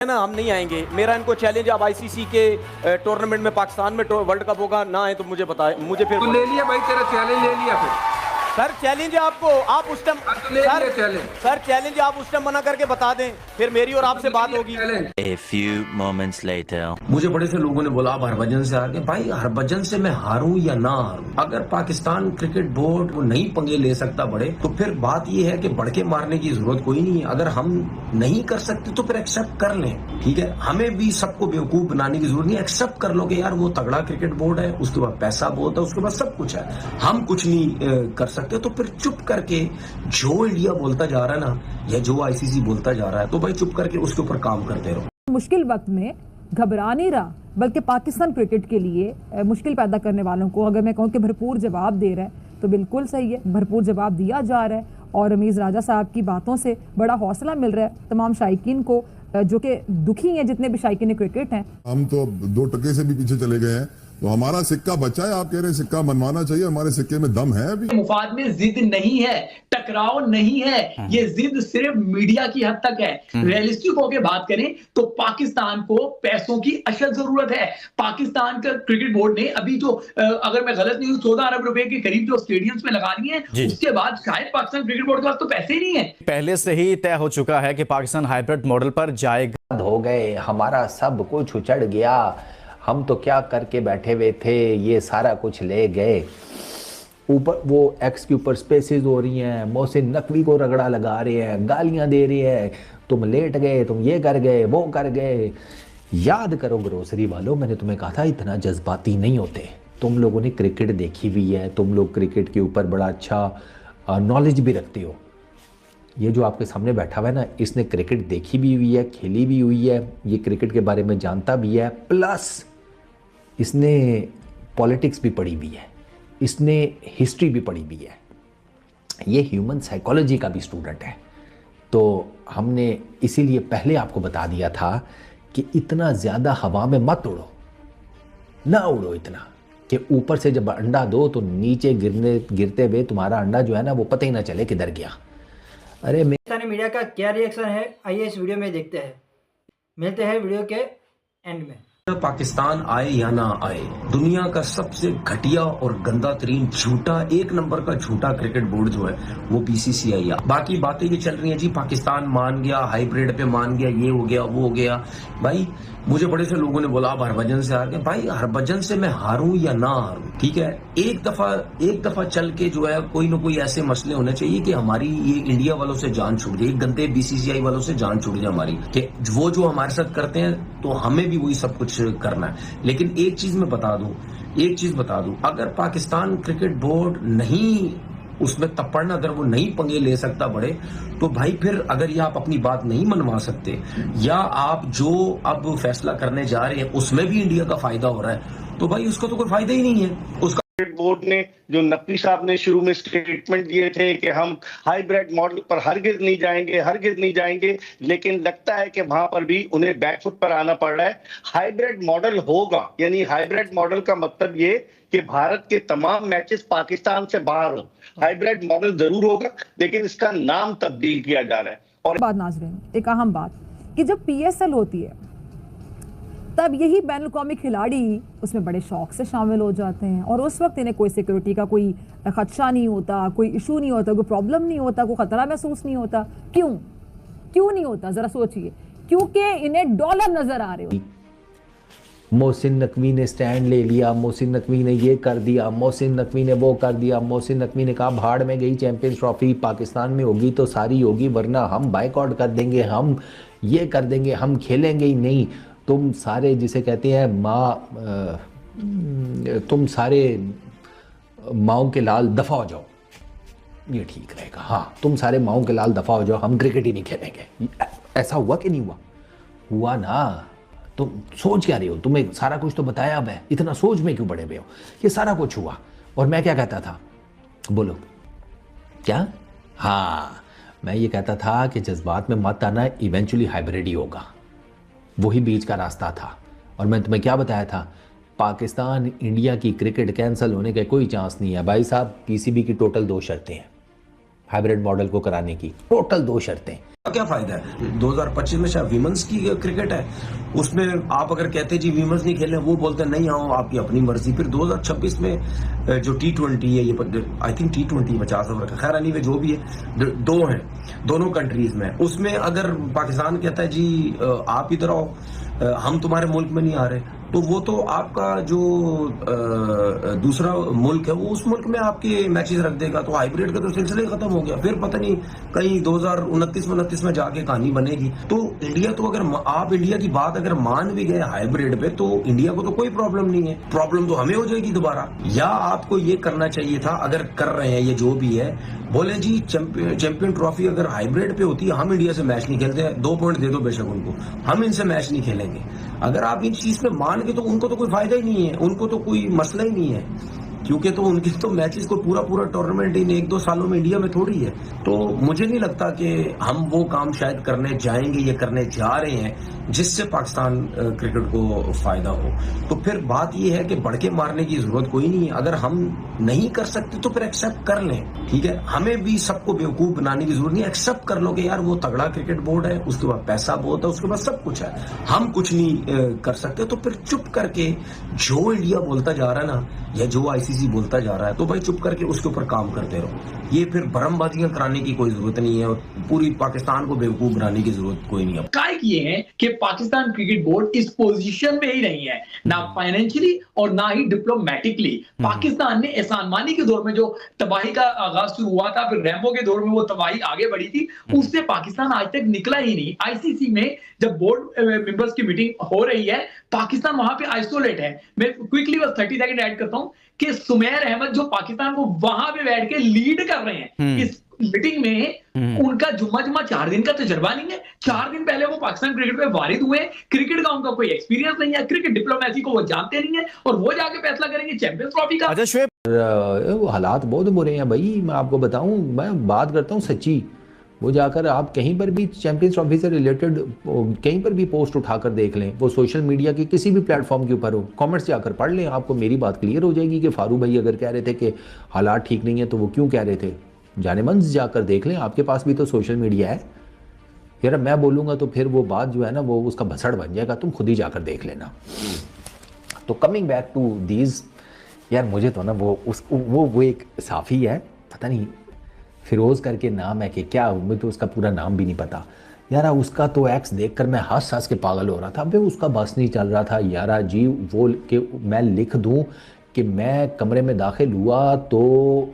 है ना, हम नहीं आएंगे। मेरा इनको चैलेंज, आप आईसीसी के टूर्नामेंट में पाकिस्तान में वर्ल्ड कप होगा ना आए तो मुझे बताए, मुझे फिर तो ले लिया भाई, तेरा चैलेंज ले लिया फिर। सर चैलेंज है आपको, आप उस टाइम सर चैलेंज आप उस टाइम मना करके बता दें, फिर मेरी और आपसे बात होगी। A few moments later. मुझे बड़े से लोगों ने बोला आप हरभजन से हार गए। भाई हरभजन से मैं हारूं या ना हारूं, अगर पाकिस्तान क्रिकेट बोर्ड वो नहीं पंगे ले सकता बड़े, तो फिर बात ये है कि बढ़ के मारने की जरूरत कोई नहीं है। अगर हम नहीं कर सकते तो फिर एक्सेप्ट कर लें, ठीक है। हमें भी सबको बेवकूफ बनाने की जरूरत नहीं, एक्सेप्ट कर लो कि यार वो तगड़ा क्रिकेट बोर्ड है, उसके बाद पैसा बहुत है, उसके बाद सब कुछ है, हम कुछ नहीं कर सकते। तो फिर चुप करके जो इंडिया बोलता जा रहा है ना, या जो आईसीसी बोलता जा रहा है, तो भाई चुप करके उसके ऊपर काम करते रहो। मुश्किल वक्त में घबरा नहीं रहा, बल्कि पाकिस्तान क्रिकेट के लिए मुश्किल पैदा करने वालों को अगर मैं कहूँ कि भरपूर जवाब दे रहा है तो बिल्कुल सही है, भरपूर जवाब दिया जा रहा है। और रमीज़ राजा साहब की बातों से बड़ा हौसला मिल रहा है तमाम शायकीन को, जो कि दुखी हैं जितने भी शायकीन क्रिकेट हैं। हम तो 2 टके से भी पीछे चले गए हैं, तो हमारा सिक्का बचा है। आप कह रहे हैं सिक्का मनवाना चाहिए, हमारे सिक्के में दम है। अभी मुफाद में जिद नहीं है, टकराव नहीं है, ये जिद सिर्फ मीडिया की हद तक है। रियलिस्टिक होके बात करें तो पाकिस्तान को पैसों की अशद जरूरत है। पाकिस्तान का क्रिकेट बोर्ड ने अभी जो अगर मैं गलत नहीं हूं 14 अरब रुपए के करीब जो स्टेडियम्स में लगा दिए हैं, उसके बाद शायद पाकिस्तान क्रिकेट बोर्ड के पास तो पैसे ही नहीं है। पहले से ही तय हो चुका है कि पाकिस्तान हाइब्रिड मॉडल पर जाएगा। हो गए, हमारा सब कुछ उचड़ गया, हम तो क्या करके बैठे हुए थे, ये सारा कुछ ले गए। ऊपर वो एक्स के ऊपर स्पेसिस हो रही हैं, मोहसिन नकवी को रगड़ा लगा रहे हैं, गालियां दे रहे हैं, तुम लेट गए, तुम ये कर गए, वो कर गए। याद करो ग्रोसरी वालों, मैंने तुम्हें कहा था इतना जज्बाती नहीं होते। तुम लोगों ने क्रिकेट देखी हुई है, तुम लोग क्रिकेट के ऊपर बड़ा अच्छा नॉलेज भी रखते हो। ये जो आपके सामने बैठा हुआ है ना, इसने क्रिकेट देखी भी हुई है, खेली भी हुई है, ये क्रिकेट के बारे में जानता भी है, प्लस इसने पॉलिटिक्स भी पढ़ी हुई है, इसने हिस्ट्री भी पढ़ी हुई है, ये ह्यूमन साइकोलॉजी का भी स्टूडेंट है। तो हमने इसीलिए पहले आपको बता दिया था कि इतना ज़्यादा हवा में मत उड़ो, ना उड़ो इतना कि ऊपर से जब अंडा दो तो नीचे गिरते हुए तुम्हारा अंडा जो है ना वो पता ही ना चले किधर गया। अरे पाकिस्तानी मीडिया का क्या रिएक्शन है, आइए इस वीडियो में देखते हैं। मिलते हैं वीडियो के एंड में। पाकिस्तान आए या ना आए, दुनिया का सबसे घटिया और गंदा तरीन झूठा, 1 नंबर का झूठा क्रिकेट बोर्ड जो है वो बीसीसीआई है। बाकी बातें ये चल रही हैं जी, पाकिस्तान मान गया, हाइब्रिड पे मान गया, ये हो गया, वो हो गया। भाई मुझे बड़े से लोगों ने बोला आप हरभजन से हार गए। भाई हरभजन से मैं हारूं या ना हारूं, ठीक है, एक दफा चल के जो है कोई ना कोई ऐसे मसले होने चाहिए कि हमारी ये इंडिया वालों से जान छूट जाए, गंदे बीसीसीआई वालों से जान छूट जाए हमारी, कि वो जो हमारे साथ करते हैं तो हमें भी वही सब कुछ करना है। लेकिन एक चीज बता दूं, अगर पाकिस्तान क्रिकेट बोर्ड नहीं उसमें तपड़ना, अगर वो नहीं पंगे ले सकता बड़े, तो भाई फिर अगर ये आप अपनी बात नहीं मनवा सकते, या आप जो अब फैसला करने जा रहे हैं उसमें भी इंडिया का फायदा हो रहा है, तो भाई उसको तो कोई फायदा ही नहीं है। उसका बोर्ड ने, जो नकवी साहब ने शुरू में स्टेटमेंट दिए थे कि हम हाइब्रिड मॉडल पर हरगिज नहीं जाएंगे, लेकिन लगता है कि वहां पर भी उन्हें बैकफुट पर आना पड़ रहा है। हाइब्रिड मॉडल होगा, यानी हाइब्रिड मॉडल का मतलब ये कि भारत के तमाम मैचेस पाकिस्तान से बाहर हो। हाइब्रिड मॉडल जरूर होगा, लेकिन इसका नाम तब्दील किया जा रहा है। और बात नाज़रीन, एक अहम बात कि जब पीएसएल होती है तब यही बैन अवी खिलाड़ी उसमें बड़े शौक से शामिल हो जाते हैं, और उस वक्त इन्हें कोई सिक्योरिटी का कोई खदशा नहीं होता, कोई इशू नहीं होता, कोई प्रॉब्लम नहीं होता, कोई खतरा महसूस नहीं होता। क्यों नहीं होता, जरा सोचिए, क्योंकि इन्हें डॉलर नजर आ रहे हो। मोहसिन नकवी ने स्टैंड ले लिया, मोहसिन नकवी ने ये कर दिया, मोहसिन नकवी ने वो कर दिया, मोहसिन नकवी ने कहा भाड़ में गई चैंपियंस ट्रॉफी, पाकिस्तान में होगी तो सारी होगी, वरना हम बाइकआउट कर देंगे, हम ये कर देंगे, हम खेलेंगे ही नहीं। तुम सारे जिसे कहते हैं तुम सारे माओ के लाल दफा हो जाओ, ये ठीक रहेगा। हाँ, तुम सारे माओ के लाल दफा हो जाओ, हम क्रिकेट ही नहीं खेलेंगे। ऐसा हुआ कि नहीं हुआ ना? तुम सोच क्या रहे हो? तुम्हें सारा कुछ तो बताया अब है, इतना सोच में क्यों पड़े हुए हो? ये सारा कुछ हुआ, और मैं क्या कहता था, बोलो क्या? हाँ, मैं ये कहता था कि जज्बात में मत आना, इवेंचुअली हाइब्रिड ही होगा, वही बीच का रास्ता था। और मैं तुम्हें क्या बताया था, पाकिस्तान इंडिया की क्रिकेट कैंसिल होने का कोई चांस नहीं है भाई साहब। पीसीबी की टोटल 2 शर्तें हैं हाइब्रिड मॉडल को कराने की, टोटल 2 शर्तें। क्या फायदा है? 2025 में शायद विमेंस की क्रिकेट है, उसमें आप अगर कहते जी विमेंस नहीं खेलने, वो बोलते नहीं आओ आपकी अपनी मर्जी। फिर 2026 में जो T20 है, ये आई थिंक T20 50 ओवर का, खैर अली जो भी है, दो हैं दोनों कंट्रीज में, उसमें अगर पाकिस्तान कहता है जी आप इधर आओ, हम तुम्हारे मुल्क में नहीं आ रहे, तो वो तो आपका जो दूसरा मुल्क है वो उस मुल्क में आपके मैचेस रख देगा, तो हाइब्रिड का तो सिलसिला ही खत्म हो गया। फिर पता नहीं कहीं 2029 में जाके कहानी बनेगी। तो इंडिया तो अगर आप इंडिया की बात अगर मान भी गए हाइब्रिड पे, तो इंडिया को तो कोई प्रॉब्लम नहीं है, प्रॉब्लम तो हमें हो जाएगी दोबारा। या आपको ये करना चाहिए था, अगर कर रहे हैं ये जो भी है, बोले जी चैंपियन ट्रॉफी अगर हाइब्रिड पे होती है, हम इंडिया से मैच नहीं खेलते हैं, 2 पॉइंट दे दो बेशक उनको, हम इनसे मैच नहीं खेलेंगे। अगर आप इन चीज पे मान के, तो उनको तो कोई फायदा ही नहीं है, उनको तो कोई मसला ही नहीं है, क्योंकि तो उनके तो मैचेस को पूरा टूर्नामेंट इन 1-2 सालों में इंडिया में थोड़ी है। तो मुझे नहीं लगता कि हम वो काम शायद करने जाएंगे, ये करने जा रहे हैं जिससे पाकिस्तान क्रिकेट को फायदा हो। तो फिर बात ये है कि बढ़के मारने की जरूरत कोई नहीं है। अगर हम नहीं कर सकते तो फिर एक्सेप्ट कर लें, ठीक है, हमें भी सबको बेवकूफ बनाने की जरूरत नहीं। एक्सेप्ट कर लो कि यार वो तगड़ा क्रिकेट बोर्ड है, उसके बाद पैसा बहुत है, उसके बाद सब कुछ है, हम कुछ नहीं कर सकते। तो फिर चुप करके जो इंडिया बोलता जा रहा है ना, या जो आईसीसी बोलता जा रहा है, तो भाई चुप करके उसके ऊपर काम करते रहो। ये फिर भरमबाजियां कराने की कोई जरूरत नहीं है, और पूरी पाकिस्तान को बेवकूफ बनाने की जरूरत कोई नहीं है। काय ये है कि पाकिस्तान क्रिकेट बोर्ड इस पोजीशन में ही नहीं है, ना फाइनेंशियली और ना ही डिप्लोमेटिकली। पाकिस्तान ने एहसान मानी के दौर में जो तबाही का आगाज शुरू हुआ था, फिर रैम्बो के दौर में वो तबाही आगे बढ़ी थी, उससे पाकिस्तान आज तक निकला ही नहीं। आईसीसी में जब बोर्ड मेंबर्स की मीटिंग हो रही है, पाकिस्तान वहां पे आइसोलेट है। मैं क्विकली बस 30 सेकंड ऐड करता हूं कि सुमेर अहमद जो पाकिस्तान को वहां पे बैठ के लीड कर रहे हैं इस मीटिंग में, उनका जुम्मा 4 दिन का तजर्बा नहीं है। 4 दिन पहले वो पाकिस्तान क्रिकेट पे वारिद हुए, क्रिकेट का उनका कोई एक्सपीरियंस नहीं है, क्रिकेट डिप्लोमेसी को वो जानते नहीं है, और वो जाके फैसला करेंगे चैंपियंस ट्रॉफी का। अच्छा शुएब, हालात बहुत बुरे हैं भाई, मैं आपको बताऊं, मैं बात करता हूं सच्ची। वो जाकर आप कहीं पर भी चैंपियंस ट्रॉफी से रिलेटेड कहीं पर भी पोस्ट उठाकर देख लें, वो सोशल मीडिया की किसी भी प्लेटफॉर्म के ऊपर हो, कमेंट्स जाकर पढ़ लें, आपको मेरी बात क्लियर हो जाएगी कि फारूक भाई अगर कह रहे थे कि हालात ठीक नहीं है तो वो क्यों कह रहे थे। जानेमन जाकर देख लें, आपके पास भी तो सोशल मीडिया है। यार मैं बोलूँगा तो फिर वो बात जो है ना वो उसका भसड़ बन जाएगा, तुम खुद ही जाकर देख लेना। तो कमिंग बैक टू दीज, यार मुझे तो ना वो एक साफ़ी है, पता नहीं फिरोज़ करके नाम है कि क्या, मुझे तो उसका पूरा नाम भी नहीं पता यार। उसका तो एक्स देखकर मैं हंस के पागल हो रहा था। अबे उसका बस नहीं चल रहा था यारा जी, वो कि मैं लिख दूं कि मैं कमरे में दाखिल हुआ तो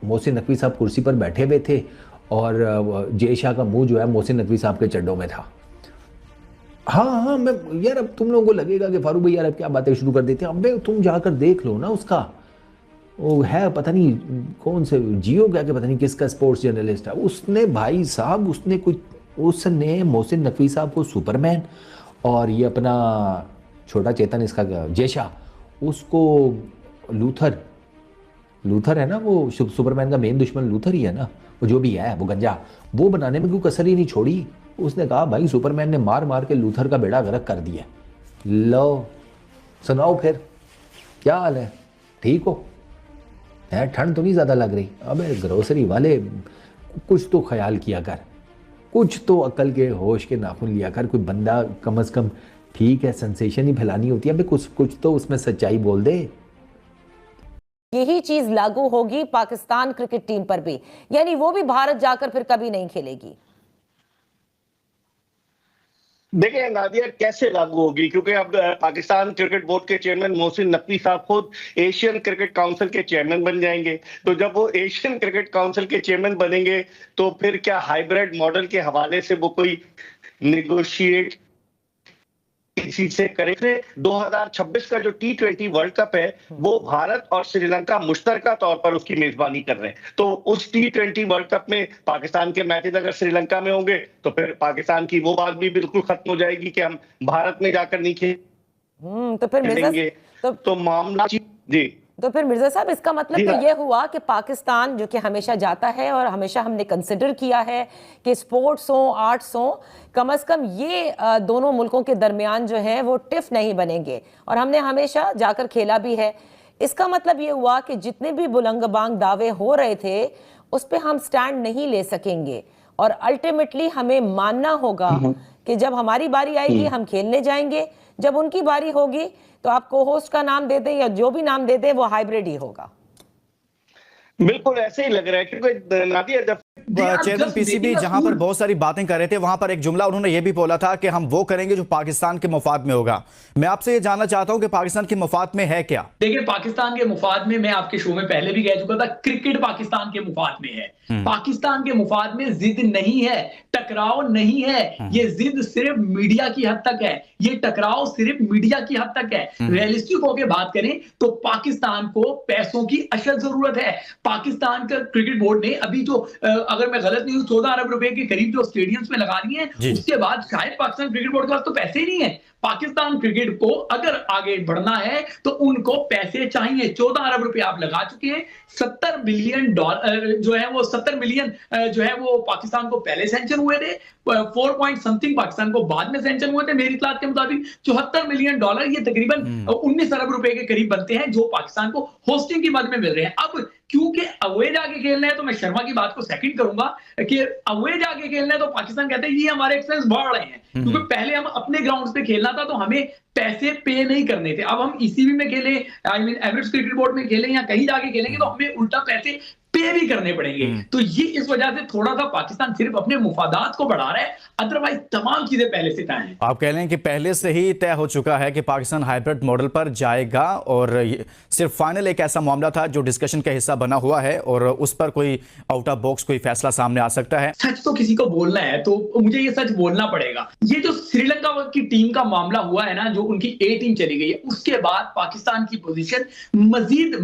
मोहसिन नकवी साहब कुर्सी पर बैठे हुए थे और जय शाह का मुंह जो है मोहसिन नकवी साहब के चड्डों में था। हाँ मैं यार, अब तुम लोगों को लगेगा कि फारूक भाई यार अब क्या बातें शुरू कर देते हैं। अबे तुम जाकर देख लो ना, उसका वो है पता नहीं कौन से जियो क्या कि पता नहीं किसका स्पोर्ट्स जर्नलिस्ट है, उसने भाई साहब उसने मोहसिन नकवी साहब को सुपरमैन, और ये अपना छोटा चेतन इसका जयशा, उसको लूथर है ना, वो सुपरमैन का मेन दुश्मन लूथर ही है ना, वो जो भी है वो गंजा, वो बनाने में कोई कसर ही नहीं छोड़ी। उसने कहा भाई सुपरमैन ने मार के लूथर का बेड़ा गर्क कर दिया। लो सुनाओ फिर क्या हाल है, ठीक हो? ठंड तो नहीं ज़्यादा लग रही? अबे ग्रोसरी वाले कुछ तो ख्याल किया कर, कुछ तो अकल के होश के नाखून लिया कर। कोई बंदा कम से कम, ठीक है सेंसेशन ही फैलानी होती है, अबे कुछ तो उसमें सच्चाई बोल दे। यही चीज लागू होगी पाकिस्तान क्रिकेट टीम पर भी, यानी वो भी भारत जाकर फिर कभी नहीं खेलेगी। देखिए नादिया कैसे लागू होगी, क्योंकि अब पाकिस्तान क्रिकेट बोर्ड के चेयरमैन मोहसिन नकवी साहब खुद एशियन क्रिकेट काउंसिल के चेयरमैन बन जाएंगे। तो जब वो एशियन क्रिकेट काउंसिल के चेयरमैन बनेंगे तो फिर क्या हाइब्रिड मॉडल के हवाले से वो कोई निगोशिएट किसी से करेंगे? 2026 का जो T20 वर्ल्ड कप है वो भारत और श्रीलंका मुश्तरका तौर पर उसकी मेजबानी कर रहे हैं। तो उस T20 वर्ल्ड कप में पाकिस्तान के मैचेस अगर श्रीलंका में होंगे तो फिर पाकिस्तान की वो बात भी बिल्कुल खत्म हो जाएगी कि हम भारत में जाकर नहीं खेलेंगे। तो मामला जी, तो फिर मिर्जा साहब इसका मतलब तो ये हुआ कि पाकिस्तान जो कि हमेशा जाता है और हमेशा हमने कंसिडर किया है कि स्पोर्ट्स हो आर्ट्स हो, कम से कम ये दोनों मुल्कों के दरमियान जो है वो टिफ नहीं बनेंगे, और हमने हमेशा जाकर खेला भी है। इसका मतलब ये हुआ कि जितने भी बुलंद बांग दावे हो रहे थे उस पर हम स्टैंड नहीं ले सकेंगे, और अल्टीमेटली हमें मानना होगा कि जब हमारी बारी आएगी हम खेलने जाएंगे, जब उनकी बारी होगी तो आप को होस्ट का नाम दे दें या जो भी नाम दे दें वो हाइब्रिड ही होगा। बिल्कुल ऐसे ही लग रहा है, क्योंकि नादिया जब चेयरमैन पीसीबी जहां पर बहुत सारी बातें कर रहे थे, वहां पर एक जुमला उन्होंने ये भी बोला था कि हम वो करेंगे जो पाकिस्तान के मुफाद में होगा। मैं आपसे ये जानना चाहता हूं कि पाकिस्तान के मुफाद में है क्या? देखिए, पाकिस्तान के मुफाद में, मैं आपके शो में पहले भी कह चुका था, क्रिकेट पाकिस्तान के मुफाद में है। पाकिस्तान के मुफाद में जिद नहीं है, टकराव नहीं है। ये जिद सिर्फ मीडिया की हद तक है, ये टकराव सिर्फ मीडिया की हद तक है। रियलिस्टिक होकर बात करें तो पाकिस्तान को पैसों की अशद जरूरत है। पाकिस्तान का क्रिकेट बोर्ड ने अभी जो, अगर मैं गलत नहीं हूं, 14 अरब रुपए के करीब जो स्टेडियम्स में लगा दिए हैं, उसके बाद शायद पाकिस्तान क्रिकेट बोर्ड के पास तो पैसे ही नहीं है। पाकिस्तान क्रिकेट को अगर आगे बढ़ना है तो उनको पैसे चाहिए। 14 अरब रुपए आप लगा चुके हैं, 70 बिलियन डॉलर जो है वो 70 मिलियन जो है वो पाकिस्तान को पहले सैंक्शन हुए थे, 4 पॉइंट समथिंग पाकिस्तान को बाद में सैंक्शन हुए थे। मेरी इत्तलात के मुताबिक 74 मिलियन डॉलर, ये तकरीबन 19 अरब रुपए के करीब बनते हैं जो पाकिस्तान को होस्टिंग की मद में मिल रहे हैं। अब क्योंकि अवे जाके खेलना है, तो मैं शर्मा की बात को सेकंड करूंगा कि अवे जाके खेलना है तो पाकिस्तान कहते हैं ये हमारे एक्सपेंस बढ़ रहे हैं, क्योंकि पहले हम अपने ग्राउंड पे खेलना था तो हमें पैसे पे नहीं करने थे। अब हम ईसीबी में खेले, I mean Emirates cricket board में खेलें या कहीं जाके खेलेंगे तो हमें उल्टा पैसे पे भी करने पड़ेंगे। तो ये इस वजह से थोड़ा सा पाकिस्तान सिर्फ अपने मुफादात को बढ़ा रहा है, अदरवाइज तमाम चीजें पहले से तय हैं। आप कह रहे हैं कि पहले से ही तय हो चुका है कि पाकिस्तान हाइब्रिड मॉडल पर जाएगा और सिर्फ फाइनल एक ऐसा मामला था जो डिस्कशन का हिस्सा बना हुआ है और उस पर कोई आउट ऑफ बॉक्स कोई फैसला सामने आ सकता है। सच तो किसी को बोलना है तो मुझे ये सच बोलना पड़ेगा। ये जो श्रीलंका की टीम का मामला हुआ है ना, जो उनकी ए टीम चली गई है, उसके बाद पाकिस्तान की पोजीशन मजीद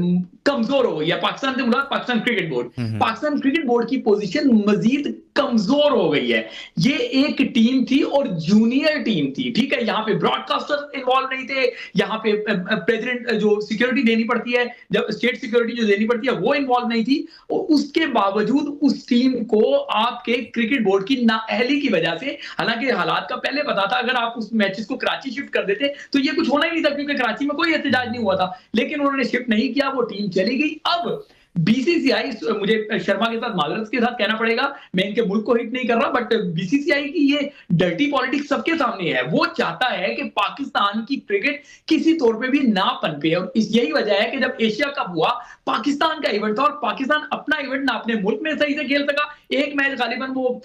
कमजोर हो गई है। पाकिस्तान से मुराद Pakistan cricket board, Pakistan cricket board की पोजीशन मजीद कमजोर हो गई है। ये एक टीम थी और जूनियर टीम थी, ठीक है। यहाँ पे ब्रॉडकास्टर इन्वॉल्व नहीं थे, यहाँ पे प्रेसिडेंट जो सिक्योरिटी देनी पड़ती है, जब स्टेट सिक्योरिटी जो देनी पड़ती है वो इन्वॉल्व नहीं थी। और उसके बावजूद उस टीम को आपके क्रिकेट बोर्ड की नाअहली की वजह से, हालांकि हालात का पहले पता था, अगर आप उस मैचेस को कराची शिफ्ट कर देते तो ये कुछ होना ही नहीं था, क्योंकि कराची में कोई एहतजाज नहीं हुआ था, लेकिन उन्होंने शिफ्ट नहीं किया, वो टीम चली गई। अब बीसीसीआई, मुझे शर्मा के साथ माजरत के साथ कहना पड़ेगा, मैं इनके मुल्क को हिट नहीं कर रहा, बट बीसीसीआई की ये डर्टी पॉलिटिक्स सबके सामने है। वो चाहता है कि पाकिस्तान की क्रिकेट किसी तौर पे भी ना पनपे, और यही वजह है कि जब एशिया कप हुआ, पाकिस्तान का इवेंट था और पाकिस्तान अपना इवेंट ना अपने मुल्क में सही से खेल सका। एक मैच गालिबन वो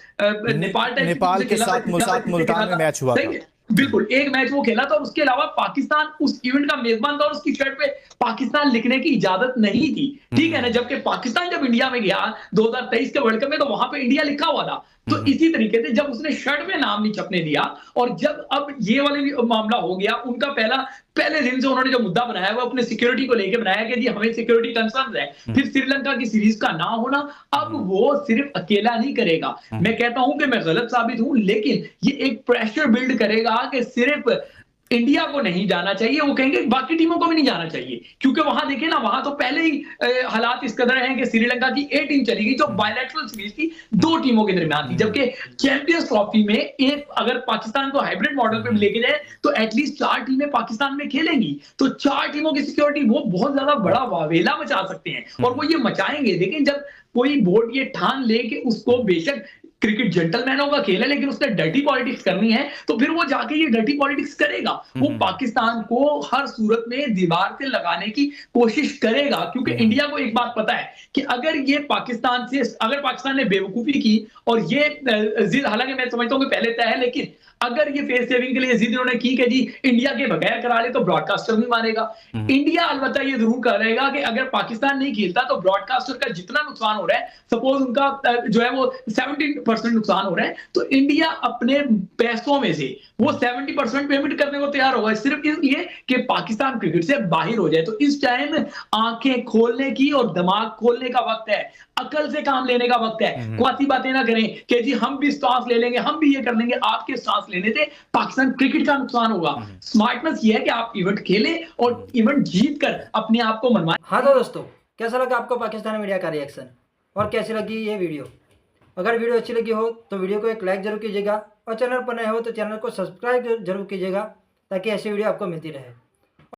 नेपाल के साथ मुल्तान में मैच हुआ था, बिल्कुल एक मैच वो खेला था। उसके अलावा पाकिस्तान उस इवेंट का मेजबान था और उसकी शर्ट पे पाकिस्तान लिखने की इजाजत नहीं थी, ठीक है ना। जबकि पाकिस्तान जब इंडिया में गया 2023 के वर्ल्ड कप में, तो वहां पे इंडिया लिखा हुआ था। तो इसी तरीके से जब उसने शर्ट में नाम नहीं छपने दिया, और जब अब ये वाले मामला हो गया, उनका पहले दिन से उन्होंने जो मुद्दा बनाया वो अपने सिक्योरिटी को लेकर बनाया कि जी हमें सिक्योरिटी कंसर्न है। फिर श्रीलंका की सीरीज का ना होना, अब वो सिर्फ अकेला नहीं करेगा। मैं कहता हूं कि मैं गलत साबित हूं, लेकिन ये एक प्रेशर बिल्ड करेगा कि सिर्फ इंडिया को नहीं जाना चाहिए, वो कहेंगे बाकी टीमों को भी नहीं जाना चाहिए, क्योंकि वहां देखिए ना, वहां तो पहले ही हालात इस कदर हैं कि श्रीलंका की ए टीम चली गई जो बायलैटरल सीरीज थी, 2 टीमों के दरमियान थी। जबकि चैंपियंस ट्रॉफी में एक अगर पाकिस्तान को हाइब्रिड मॉडल पे लेके जाए तो एटलीस्ट 4 टीमें पाकिस्तान में खेलेंगी, तो 4 टीमों की सिक्योरिटी वो बहुत ज्यादा बड़ा वावेला मचा सकते हैं, और वो ये मचाएंगे। लेकिन जब कोई बोर्ड ये ठान ले कि उसको, बेशक क्रिकेट जेंटलमैनों का खेल है, लेकिन उसने डर्टी पॉलिटिक्स करनी है, तो फिर वो जाके ये डर्टी पॉलिटिक्स करेगा। वो पाकिस्तान को हर सूरत में दीवार से लगाने की कोशिश करेगा, क्योंकि इंडिया को एक बात पता है कि अगर पाकिस्तान ने बेवकूफी की और ये जिद, हालांकि मैं समझता हूं कि पहले तय है, लेकिन अगर ये फेस सेविंग के लिए जिद इन्होंने की कि जी इंडिया के बगैर करा ले, तो ब्रॉडकास्टर नहीं मानेगा। इंडिया अलबत्ता ये जरूर करेगा कि अगर पाकिस्तान नहीं खेलता तो ब्रॉडकास्टर का जितना नुकसान हो रहा है, सपोज उनका जो है वो 70% नुकसान हो रहा है, तो इंडिया अपने पैसों में से वो 70% पेमेंट करने को तैयार होगा, सिर्फ इसलिए कि पाकिस्तान क्रिकेट से बाहर हो जाए। तो इस टाइम आंखें खोलने की और दिमाग खोलने का वक्त है, अकल से काम लेने का वक्त है। क्वाती बातें ना करें कि जी हम भी सांस ले लेंगे, हम भी ये कर लेंगे। आपके सांस लेने से पाकिस्तान क्रिकेट का नुकसान होगा। स्मार्टनेस ये है कि आप इवेंट खेलें और इवेंट जीत कर अपने आप को मनवाएं। हाँ तो दोस्तों, कैसा लगा आपको पाकिस्तान मीडिया का रिएक्शन, और कैसी लगी ये वीडियो? अगर वीडियो अच्छी लगी हो तो वीडियो को एक लाइक जरूर कीजिएगा, और चैनल पर नए हो तो चैनल को सब्सक्राइब जरूर कीजिएगा, ताकि ऐसी वीडियो आपको मिलती रहे।